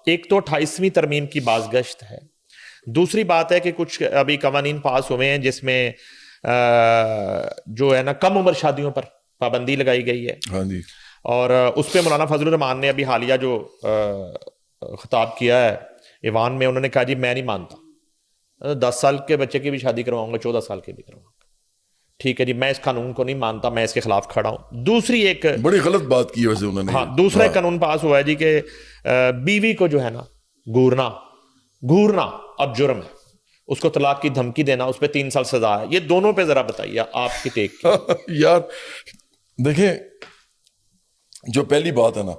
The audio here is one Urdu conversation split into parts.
ایک تو 28ویں ترمیم کی بازگشت ہے، دوسری بات ہے کہ کچھ ابھی قوانین پاس ہوئے ہیں جس میں جو ہے نا کم عمر شادیوں پر پابندی لگائی گئی ہے. ہاں جی. اور اس پہ مولانا فضل الرحمان نے ابھی حالیہ جو خطاب کیا ہے ایوان میں، انہوں نے کہا جی میں نہیں مانتا، 10 سال کے بچے کی بھی شادی کرواؤں گا، 14 سال کی بھی کرواؤں گا. ٹھیک ہے جی، میں اس قانون کو نہیں مانتا، میں اس کے خلاف کھڑا ہوں. دوسری ایک بڑی غلط بات کی ویسے انہوں نے. ہاں، دوسرا ایک قانون پاس ہوا ہے جی کہ بیوی کو جو ہے نا گھورنا اب جرم ہے، اس کو طلاق کی دھمکی دینا، اس پہ 3 سال سزا ہے. یہ دونوں پہ ذرا بتائیے آپ کی ٹیک. یار دیکھیں، جو پہلی بات ہے نا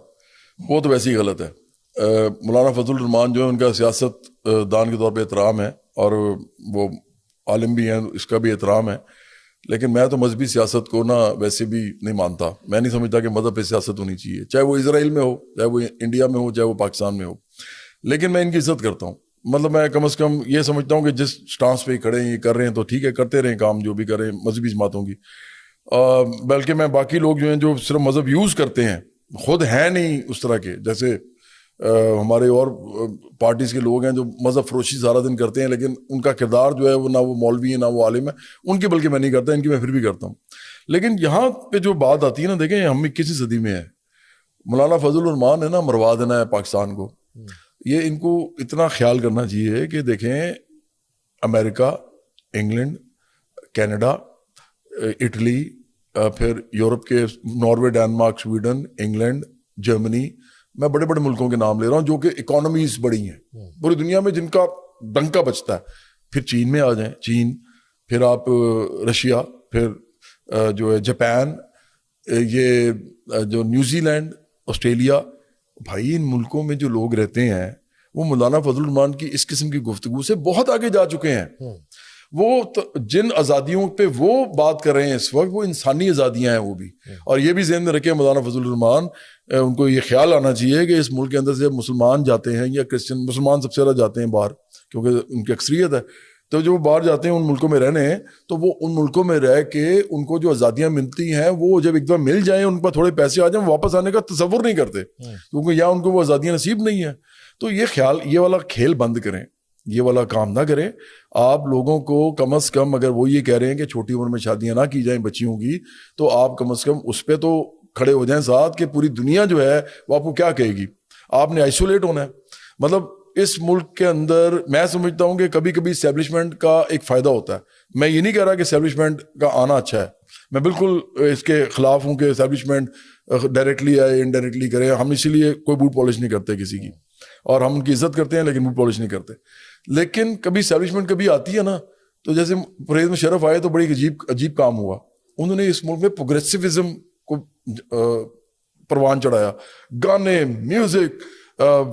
وہ تو ویسے ہی غلط ہے. مولانا فضل الرحمان جو ہے ان کا سیاست دان کے طور پہ احترام ہے اور وہ عالم بھی ہیں، اس کا بھی احترام ہے، لیکن میں تو مذہبی سیاست کو نا ویسے بھی نہیں مانتا. میں نہیں سمجھتا کہ مذہب پہ سیاست ہونی چاہیے، چاہے وہ اسرائیل میں ہو، چاہے وہ انڈیا میں ہو، چاہے وہ پاکستان میں ہو. لیکن میں ان کی عزت کرتا ہوں. مطلب میں کم از کم یہ سمجھتا ہوں کہ جس سٹانس پہ کھڑے ہیں، یہ کر رہے ہیں تو ٹھیک ہے، کرتے رہیں کام جو بھی کریں مذہبی جماعتوں کی. بلکہ میں باقی لوگ جو ہیں جو صرف مذہب یوز کرتے ہیں، خود ہیں نہیں اس طرح کے، جیسے ہمارے اور پارٹیز کے لوگ ہیں جو مذہب فروشی سارا دن کرتے ہیں، لیکن ان کا کردار جو ہے وہ نہ وہ مولوی ہے نہ وہ عالم ہے. ان کی بلکہ میں نہیں کرتا، ان کی میں پھر بھی کرتا ہوں. لیکن یہاں پہ جو بات آتی ہے نا، دیکھیں ہم 21ویں صدی میں ہے. مولانا فضل الرحمان ہے نا مروا دینا ہے پاکستان کو. یہ ان کو اتنا خیال کرنا چاہیے کہ دیکھیں امریکہ، انگلینڈ، کینیڈا، اٹلی، پھر یورپ کے Norway, Denmark, Sweden, England, Germany, میں بڑے بڑے ملکوں کے نام لے رہا ہوں جو کہ اکانومیز بڑی ہیں پوری دنیا میں، جن کا ڈنکا بچتا ہے. پھر چین میں آ جائیں، چین، پھر آپ رشیا، پھر جو ہے جاپان، یہ جو نیوزی لینڈ، آسٹریلیا. بھائی ان ملکوں میں جو لوگ رہتے ہیں وہ مولانا فضل الرحمان کی اس قسم کی گفتگو سے بہت آگے جا چکے ہیں. وہ جن آزادیوں پہ وہ بات کر رہے ہیں اس وقت، وہ انسانی آزادیاں ہیں وہ بھی. اور یہ بھی ذہن میں رکھے مولانا فضل الرحمان، ان کو یہ خیال آنا چاہیے کہ اس ملک کے اندر سے مسلمان جاتے ہیں یا کرسچن، مسلمان سب سے زیادہ جاتے ہیں باہر کیونکہ ان کی اکثریت ہے، تو جو باہر جاتے ہیں ان ملکوں میں رہنے ہیں، تو وہ ان ملکوں میں رہ کے ان کو جو آزادیاں ملتی ہیں وہ جب ایک دفعہ مل جائیں، ان پر تھوڑے پیسے آ جائیں، واپس آنے کا تصور نہیں کرتے کیونکہ یہاں ان کو وہ آزادیاں نصیب نہیں ہیں. تو یہ خیال، یہ والا کھیل بند کریں، یہ والا کام نہ کریں. آپ لوگوں کو کم از کم، اگر وہ یہ کہہ رہے ہیں کہ چھوٹی عمر میں شادیاں نہ کی جائیں بچیوں کی، تو آپ کم از کم اس پہ تو کھڑے ہو جائیں ساتھ کہ پوری دنیا جو ہے وہ آپ کو کیا کہے گی. آپ نے آئسولیٹ ہونا ہے. مطلب اس ملک کے اندر میں سمجھتا ہوں کہ کبھی کبھی اسٹیبلشمنٹ کا ایک فائدہ ہوتا ہے. میں یہ نہیں کہہ رہا کہ اسٹیبلشمنٹ کا آنا اچھا ہے، میں بالکل اس کے خلاف ہوں کہ اسٹیبلشمنٹ ڈائریکٹلی یا انڈائریکٹلی کرے. ہم اسی لیے کوئی بوٹ پالش نہیں کرتے کسی کی، اور ہم ان کی عزت کرتے ہیں لیکن بوٹ پالش نہیں کرتے. لیکن کبھی اسٹیبلشمنٹ کبھی آتی ہے نا، تو جیسے پرہیز مشرف آئے تو بڑی عجیب کام ہوا. انہوں نے اس ملک میں پروگریسوزم کو پروان چڑھایا. گانے، میوزک،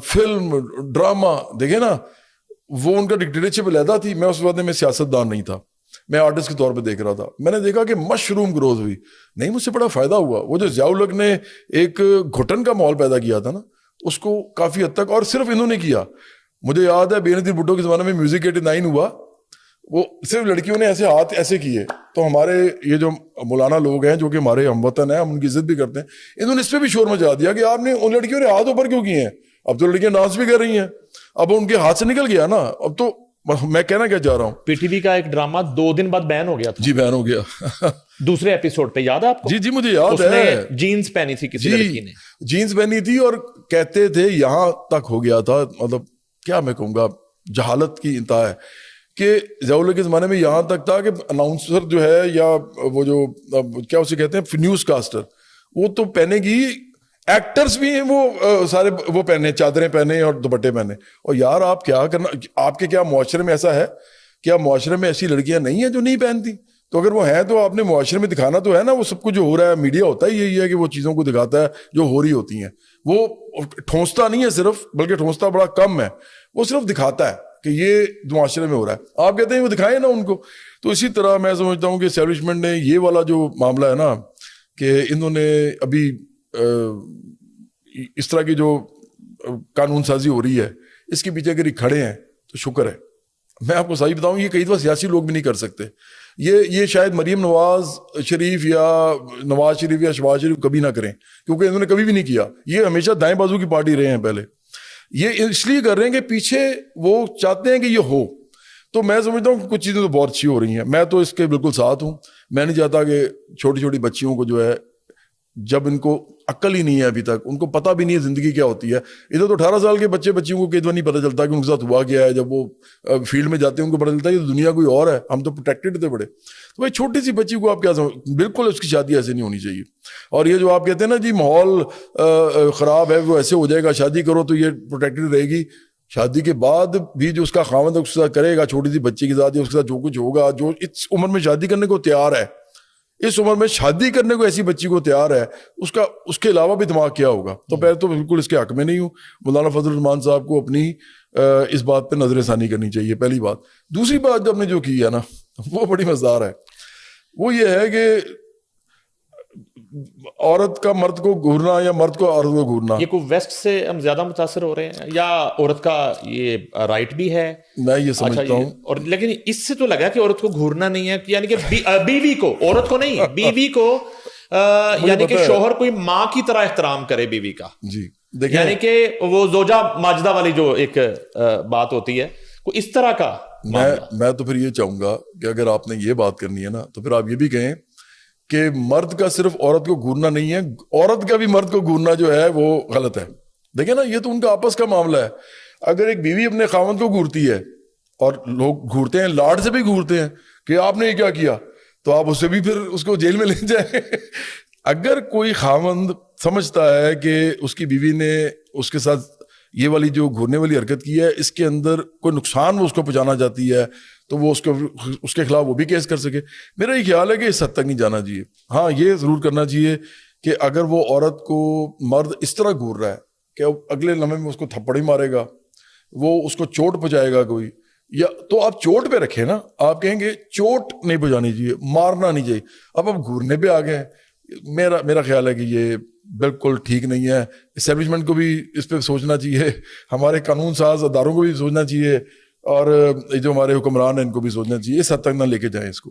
فلم، ڈرامہ، دیکھیں نا، وہ ان کا ڈکٹیٹرشپ علیحدہ تھی. میں اس وقت میں سیاست دان نہیں تھا، میں آرٹسٹ کے طور پہ دیکھ رہا تھا. میں نے دیکھا کہ مشروم گروتھ ہوئی. نہیں، مجھ سے بڑا فائدہ ہوا. وہ جو ضیاء الحق نے ایک گھٹن کا ماحول پیدا کیا تھا نا، اس کو کافی حد تک، اور صرف انہوں نے کیا. مجھے یاد ہے بے نظیر بھٹو کے زمانے میں میوزک 89 ہوا، وہ صرف لڑکیوں نے ایسے ہاتھ ایسے کیے. تو ہمارے یہ جو مولانا لوگ ہیں جو کہ ہمارے ہم وطن ہیں، ہم ان کی عزت بھی کرتے ہیں، انہوں نے اس پہ بھی شور مچا دیا کہ آپ نے ان لڑکیوں نے ہاتھ اوپر کیوں کیے ہیں. اب تو لڑکیاں ڈانس بھی کر رہی ہیں، اب ان کے ہاتھ سے نکل گیا نا. اب تو میں کہنا کیا چاہ رہا ہوں، پی ٹی وی کا ایک ڈرامہ 2 دن بعد بین ہو گیا تھا. جی بین ہو گیا. دوسرے ایپیسوڈ پہ یاد ہے آپ کو؟ جی جی مجھے یاد ہے. جینز پہنی تھی کسی لڑکی نے، جینز پہنی تھی، اور کہتے تھے یہاں تک ہو گیا تھا، مطلب کیا میں کہوں گا، جہالت کی انتہا ہے کہ ضیاء الحق کے زمانے میں یہاں تک تھا کہ اناؤنسر جو ہے یا وہ جو کیا اسے کہتے ہیں نیوز کاسٹر، وہ تو پہنے گی، ایکٹرز بھی ہیں وہ سارے وہ پہنے، چادریں پہنے اور دوپٹے پہنے. اور یار آپ کیا کرنا، آپ کے کیا معاشرے میں ایسا ہے، کیا معاشرے میں ایسی لڑکیاں نہیں ہیں جو نہیں پہنتی؟ تو اگر وہ ہیں تو آپ نے معاشرے میں دکھانا تو ہے نا. وہ سب کچھ جو ہو رہا ہے، میڈیا ہوتا ہی یہی ہے کہ وہ چیزوں کو دکھاتا ہے جو ہو رہی ہوتی ہیں. وہ ٹھونستا نہیں ہے صرف، بلکہ ٹھونستا بڑا کم ہے، وہ صرف دکھاتا ہے کہ یہ معاشرے میں ہو رہا ہے. آپ کہتے ہیں وہ دکھائیں نا ان کو. تو اسی طرح میں سمجھتا ہوں کہ اسٹیبلشمنٹ نے یہ والا جو معاملہ ہے نا، کہ انہوں نے ابھی اس طرح کی جو قانون سازی ہو رہی ہے، اس کے پیچھے اگر یہ کھڑے ہیں تو شکر ہے. میں آپ کو صحیح بتاؤں، یہ کئی دفعہ سیاسی لوگ بھی نہیں کر سکتے. یہ شاید مریم نواز شریف یا نواز شریف یا شہباز شریف کبھی نہ کریں، کیونکہ انہوں نے کبھی بھی نہیں کیا. یہ ہمیشہ دائیں بازو کی پارٹی رہے ہیں پہلے. یہ اس لیے کر رہے ہیں کہ پیچھے وہ چاہتے ہیں کہ یہ ہو. تو میں سمجھتا ہوں کہ کچھ چیزیں تو بہت اچھی ہو رہی ہیں, میں تو اس کے بالکل ساتھ ہوں. میں نہیں چاہتا کہ چھوٹی چھوٹی بچیوں کو جو ہے, جب ان کو عقل ہی نہیں ہے ابھی تک, ان کو پتہ بھی نہیں ہے زندگی کیا ہوتی ہے. ادھر تو 18 سال کے بچیوں کو کئی دفعہ نہیں پتہ چلتا کہ ان کے ساتھ ہوا کیا ہے. جب وہ فیلڈ میں جاتے ہیں ان کو پتہ چلتا ہے کہ دنیا کوئی اور ہے, ہم تو پروٹیکٹڈ تھے بڑے. تو بھائی چھوٹی سی بچی کو آپ کیا سمجھ, بالکل اس کی شادی ایسے نہیں ہونی چاہیے. اور یہ جو آپ کہتے ہیں نا جی ماحول خراب ہے, وہ ایسے ہو جائے گا, شادی کرو تو یہ پروٹیکٹڈ رہے گی. شادی کے بعد بھی جو اس کا خاوند اس کے ساتھ کرے گا, چھوٹی سی بچی کے ساتھ, یا اس کے ساتھ جو کچھ ہوگا, جو اس عمر میں شادی کرنے کو تیار ہے, اس عمر میں شادی کرنے کو ایسی بچی کو تیار ہے, اس کے علاوہ بھی دماغ کیا ہوگا. تو پہلے تو بالکل اس کے حق میں نہیں ہوں. مولانا فضل الرحمان صاحب کو اپنی اس بات پہ نظر ثانی کرنی چاہیے, پہلی بات. دوسری بات جو ہم نے جو کی ہے نا, وہ بڑی مزیدار ہے. وہ یہ ہے کہ عورت کا مرد کو گھورنا یا مرد کو عورت کو گھورنا, یہ کوئی ویسٹ سے ہم زیادہ متاثر ہو رہے ہیں, یا عورت کا یہ رائٹ بھی ہے؟ میں یہ سمجھتا ہوں. اور لیکن اس سے تو لگا کہ عورت کو گھورنا نہیں ہے, یعنی کہ بیوی کو, عورت کو نہیں, بیوی کو, یعنی کہ شوہر کوئی ماں کی طرح احترام کرے بیوی کا. جی دیکھیں, یعنی کہ وہ زوجہ ماجدہ والی جو ایک بات ہوتی ہے, کوئی اس طرح کا. میں تو پھر یہ چاہوں گا کہ اگر آپ نے یہ بات کرنی ہے نا, تو پھر آپ یہ بھی کہیں کہ مرد کا صرف عورت کو گھورنا نہیں ہے, عورت کا بھی مرد کو گھورنا جو ہے وہ غلط ہے. دیکھیں نا, یہ تو ان کا آپس کا معاملہ ہے. اگر ایک بیوی اپنے خاوند کو گھورتی ہے, اور لوگ گھورتے ہیں, لاڈ سے بھی گھورتے ہیں کہ آپ نے یہ کیا کیا, تو آپ اس سے بھی پھر اس کو جیل میں لے جائیں. اگر کوئی خاوند سمجھتا ہے کہ اس کی بیوی نے اس کے ساتھ یہ والی جو گھورنے والی حرکت کی ہے, اس کے اندر کوئی نقصان وہ اس کو پہنچانا چاہتی ہے, تو وہ اس کے خلاف وہ بھی کیس کر سکے. میرا یہ خیال ہے کہ اس حد تک نہیں جانا چاہیے. ہاں یہ ضرور کرنا چاہیے کہ اگر وہ عورت کو مرد اس طرح گھور رہا ہے کہ اگلے لمحے میں اس کو تھپڑ ہی مارے گا, وہ اس کو چوٹ پہنچائے گا کوئی, یا تو آپ چوٹ پہ رکھیں نا. آپ کہیں گے چوٹ نہیں پہنچانی چاہیے, مارنا نہیں چاہیے, اب آپ گھورنے پہ آ گئے. میرا خیال ہے کہ یہ بالکل ٹھیک نہیں ہے. اسٹیبلشمنٹ کو بھی اس پہ سوچنا چاہیے, ہمارے قانون ساز اداروں کو بھی سوچنا چاہیے, اور جو ہمارے حکمران ہیں ان کو بھی سوچنا چاہیے. اس حد تک نہ لے کے جائیں اس کو.